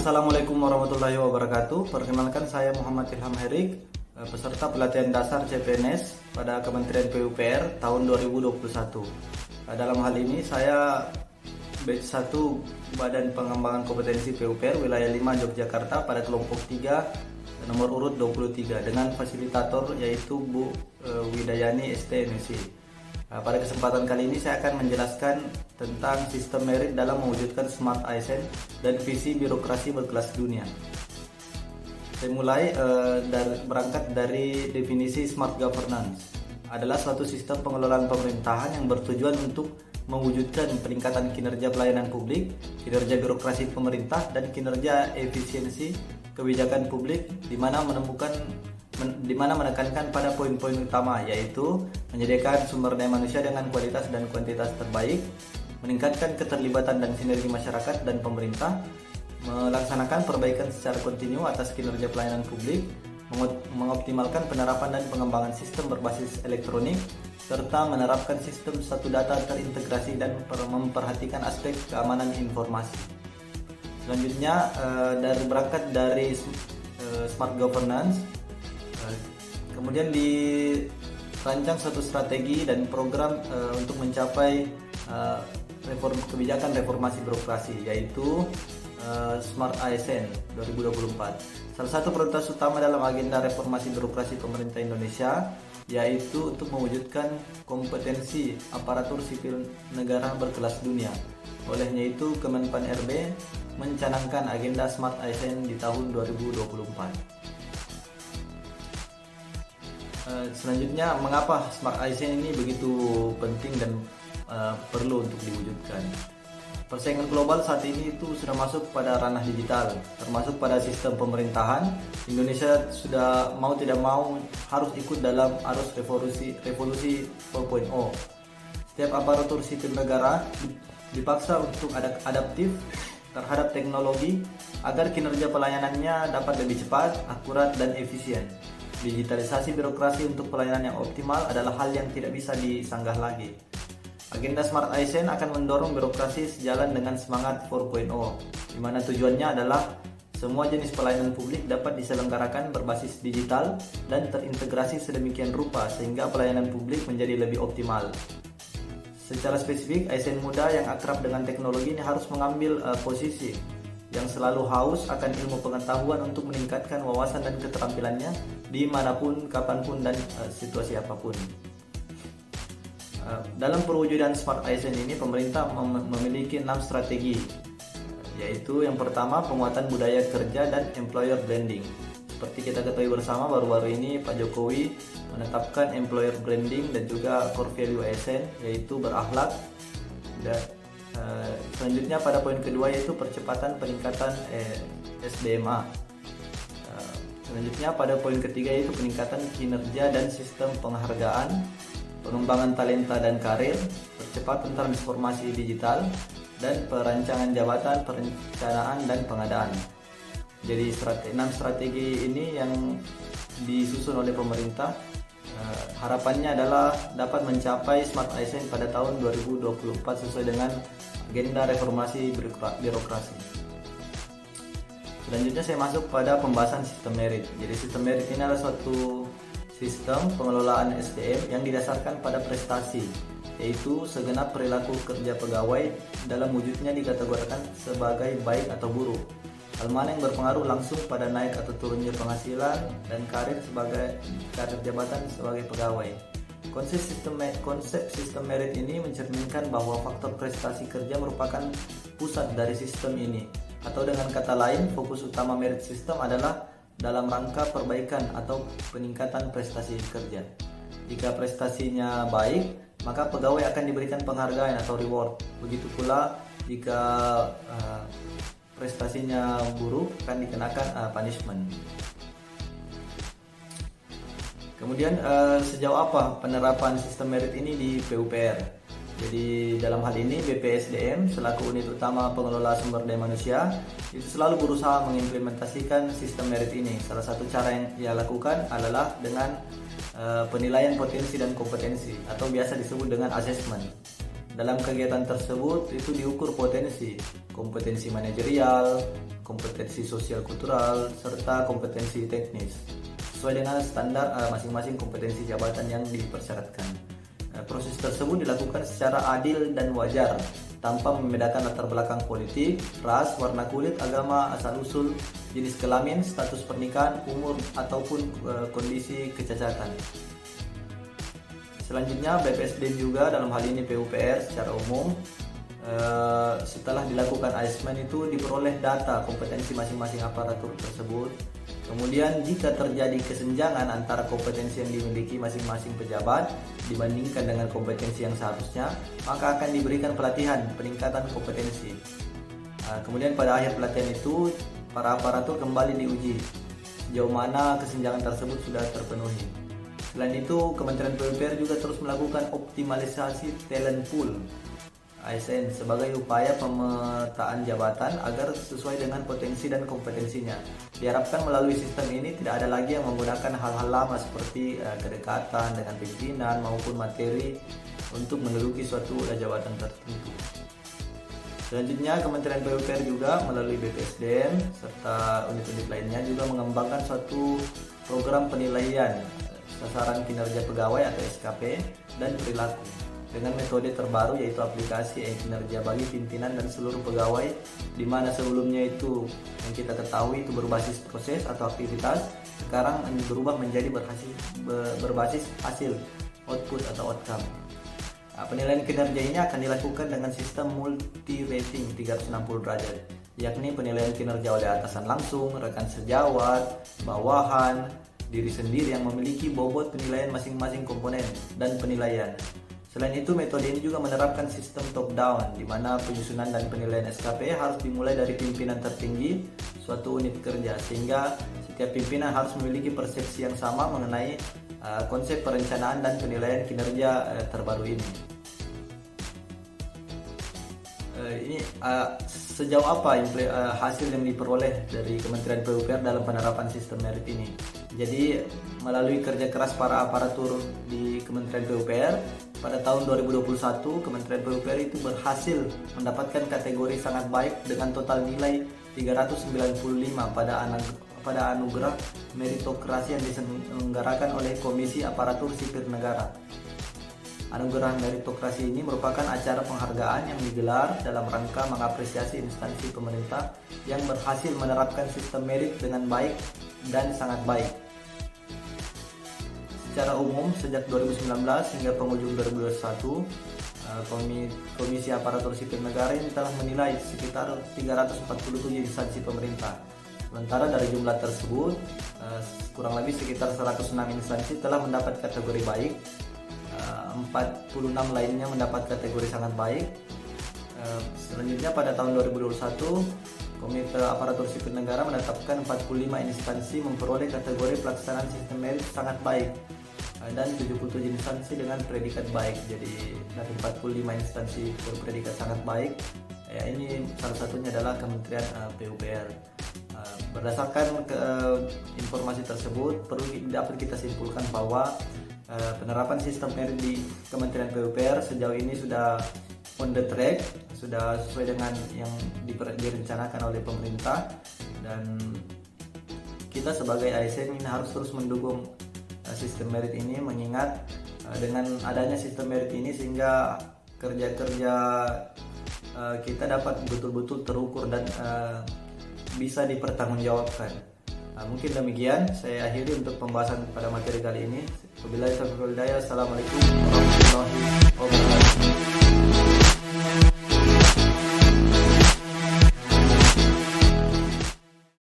Assalamualaikum warahmatullahi wabarakatuh. Perkenalkan, saya Muhammad Ilham Herik, peserta pelatihan dasar CPNS pada Kementerian PUPR tahun 2021. Dalam hal ini saya batch 1 Badan Pengembangan Kompetensi PUPR wilayah 5 Yogyakarta pada kelompok 3 nomor urut 23 dengan fasilitator yaitu Bu Widayani STMSI. Pada kesempatan kali ini saya akan menjelaskan tentang sistem merit dalam mewujudkan Smart ASN dan visi birokrasi berkelas dunia. Saya mulai berangkat dari definisi Smart Governance. Adalah suatu sistem pengelolaan pemerintahan yang bertujuan untuk mewujudkan peningkatan kinerja pelayanan publik, kinerja birokrasi pemerintah, dan kinerja efisiensi kebijakan publik, di mana menekankan pada poin-poin utama, yaitu menyediakan sumber daya manusia dengan kualitas dan kuantitas terbaik, meningkatkan keterlibatan dan sinergi masyarakat dan pemerintah, melaksanakan perbaikan secara kontinu atas kinerja pelayanan publik, mengoptimalkan penerapan dan pengembangan sistem berbasis elektronik, serta menerapkan sistem satu data terintegrasi dan memperhatikan aspek keamanan informasi. Selanjutnya, berangkat dari Smart Governance, kemudian dirancang suatu strategi dan program untuk mencapai kebijakan reformasi birokrasi, yaitu Smart ASN 2024. Salah satu prioritas utama dalam agenda reformasi birokrasi pemerintah Indonesia yaitu untuk mewujudkan kompetensi aparatur sipil negara berkelas dunia. Olehnya itu, Kemenpan RB mencanangkan agenda Smart ASN di tahun 2024. Selanjutnya, mengapa Smart ASN ini begitu penting dan perlu untuk diwujudkan? Persaingan global saat ini itu sudah masuk pada ranah digital, termasuk pada sistem pemerintahan. Indonesia sudah mau tidak mau harus ikut dalam arus revolusi 4.0. Setiap aparatur sipil negara dipaksa untuk adaptif terhadap teknologi agar kinerja pelayanannya dapat lebih cepat, akurat, dan efisien. Digitalisasi birokrasi untuk pelayanan yang optimal adalah hal yang tidak bisa disanggah lagi. Agenda Smart ASN akan mendorong birokrasi sejalan dengan semangat 4.0, di mana tujuannya adalah semua jenis pelayanan publik dapat diselenggarakan berbasis digital dan terintegrasi sedemikian rupa sehingga pelayanan publik menjadi lebih optimal. Secara spesifik, ASN muda yang akrab dengan teknologi ini harus mengambil posisi yang selalu haus akan ilmu pengetahuan untuk meningkatkan wawasan dan keterampilannya dimanapun, kapanpun, dan situasi apapun. Dalam perwujudan Smart ASN ini, pemerintah memiliki 6 strategi, yaitu yang pertama, penguatan budaya kerja dan employer branding. Seperti kita ketahui bersama, baru-baru ini Pak Jokowi menetapkan employer branding dan juga core value ASN, yaitu berakhlak. Dan selanjutnya pada poin kedua yaitu percepatan peningkatan SDMA. Selanjutnya pada poin ketiga yaitu peningkatan kinerja dan sistem penghargaan, pengembangan talenta dan karir, percepatan transformasi digital, dan perancangan jabatan, perencanaan, dan pengadaan. Jadi 6 strategi ini yang disusun oleh pemerintah, harapannya adalah dapat mencapai Smart ASN pada tahun 2024 sesuai dengan agenda reformasi birokrasi. Selanjutnya saya masuk pada pembahasan sistem merit. Jadi sistem merit ini adalah suatu sistem pengelolaan SDM yang didasarkan pada prestasi, yaitu segenap perilaku kerja pegawai dalam wujudnya dikategorikan sebagai baik atau buruk. Hal mana yang berpengaruh langsung pada naik atau turunnya penghasilan dan karir jabatan sebagai pegawai. Konsep sistem merit ini mencerminkan bahwa faktor prestasi kerja merupakan pusat dari sistem ini. Atau dengan kata lain, fokus utama merit system adalah dalam rangka perbaikan atau peningkatan prestasi kerja. Jika prestasinya baik, maka pegawai akan diberikan penghargaan atau reward. Begitu pula jika prestasinya buruk, akan dikenakan punishment. Kemudian sejauh apa penerapan sistem merit ini di PUPR? Jadi dalam hal ini BPSDM selaku unit utama pengelola sumber daya manusia itu selalu berusaha mengimplementasikan sistem merit ini. Salah satu cara yang ia lakukan adalah dengan penilaian potensi dan kompetensi atau biasa disebut dengan assessment. Dalam kegiatan tersebut itu diukur kompetensi manajerial, kompetensi sosial kultural, serta kompetensi teknis sesuai dengan standar masing-masing kompetensi jabatan yang dipersyaratkan. Proses tersebut dilakukan secara adil dan wajar tanpa membedakan latar belakang politik, ras, warna kulit, agama, asal-usul, jenis kelamin, status pernikahan, umur, ataupun kondisi kecacatan. Selanjutnya BPSDM juga dalam hal ini PUPR secara umum setelah dilakukan asesmen itu diperoleh data kompetensi masing-masing aparatur tersebut. Kemudian jika terjadi kesenjangan antara kompetensi yang dimiliki masing-masing pejabat dibandingkan dengan kompetensi yang seharusnya, maka akan diberikan pelatihan peningkatan kompetensi. Kemudian pada akhir pelatihan itu para aparatur kembali diuji sejauh mana kesenjangan tersebut sudah terpenuhi. Selain itu, Kementerian PUPR juga terus melakukan optimalisasi talent pool ASN sebagai upaya pemetaan jabatan agar sesuai dengan potensi dan kompetensinya. Diharapkan melalui sistem ini tidak ada lagi yang menggunakan hal-hal lama seperti kedekatan dengan pimpinan maupun materi untuk menduduki suatu jabatan tertentu. Selanjutnya, Kementerian PUPR juga melalui BPSDM serta unit-unit lainnya juga mengembangkan suatu program penilaian sasaran kinerja pegawai atau SKP dan perilaku dengan metode terbaru yaitu aplikasi kinerja bagi pimpinan dan seluruh pegawai, di mana sebelumnya itu yang kita ketahui itu berbasis proses atau aktivitas, sekarang berubah menjadi berbasis hasil, output atau outcome. Penilaian kinerja ini akan dilakukan dengan sistem multi rating 360 derajat, yakni penilaian kinerja oleh atasan langsung, rekan sejawat, bawahan, diri sendiri yang memiliki bobot penilaian masing-masing komponen dan penilaian. Selain itu, metode ini juga menerapkan sistem top down, di mana penyusunan dan penilaian SKP harus dimulai dari pimpinan tertinggi suatu unit kerja, sehingga setiap pimpinan harus memiliki persepsi yang sama mengenai konsep perencanaan dan penilaian kinerja terbaru ini. Sejauh apa hasil yang diperoleh dari Kementerian PUPR dalam penerapan sistem merit ini? Jadi melalui kerja keras para aparatur di Kementerian PUPR pada tahun 2021, Kementerian PUPR itu berhasil mendapatkan kategori sangat baik dengan total nilai 395 pada anugerah meritokrasi yang diselenggarakan oleh Komisi Aparatur Sipil Negara. Anugerah meritokrasi ini merupakan acara penghargaan yang digelar dalam rangka mengapresiasi instansi pemerintah yang berhasil menerapkan sistem merit dengan baik dan sangat baik. Secara umum, sejak 2019 hingga penghujung 2021, Komisi Aparatur Sipil Negara ini telah menilai sekitar 347 instansi pemerintah. Sementara dari jumlah tersebut, kurang lebih sekitar 106 instansi telah mendapat kategori baik, 46 lainnya mendapat kategori sangat baik. Selanjutnya pada tahun 2021, Komite Aparatur Sipil Negara menetapkan 45 instansi memperoleh kategori pelaksanaan sistem merit sangat baik dan 77 instansi dengan predikat baik. Jadi dari 45 instansi berpredikat sangat baik, ini salah satunya adalah Kementerian PUPR. Berdasarkan informasi tersebut, perlu dapat kita simpulkan bahwa penerapan sistem merit di Kementerian PUPR sejauh ini sudah on the track, sudah sesuai dengan yang direncanakan oleh pemerintah, dan kita sebagai ASN ini harus terus mendukung sistem merit ini, mengingat dengan adanya sistem merit ini sehingga kerja-kerja kita dapat betul-betul terukur dan bisa dipertanggungjawabkan. Mungkin demikian saya akhiri untuk pembahasan pada materi kali ini. Wabillahi taufiq wal hidayah. Assalamualaikum warahmatullahi wabarakatuh.